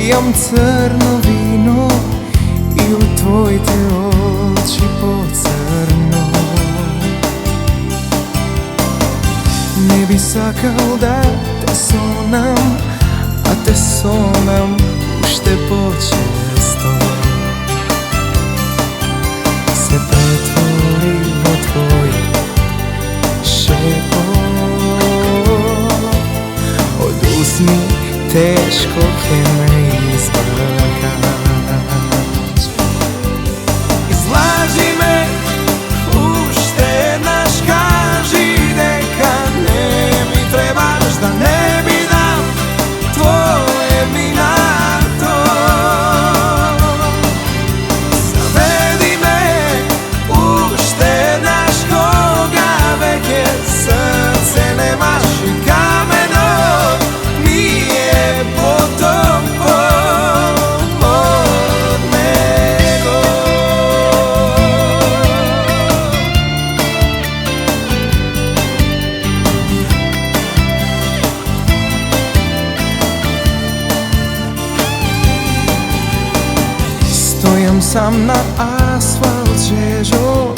Pijam crno vino i u tvojite oči pocrno. Ne bi sakal da te sonam, a te sonam ušte počesto. Se pretvori vo tvoj šepot. Oduzmi, teško je me izvrgać. Izlaži me, ušte naš kaži, deka ne mi trebaš, da ne bi dam tvoje mi na to. Zavedi me, ušte naš koga veke, srce nemaš i kameno nije potopom od nego. Stojam sam na asfalt žežo,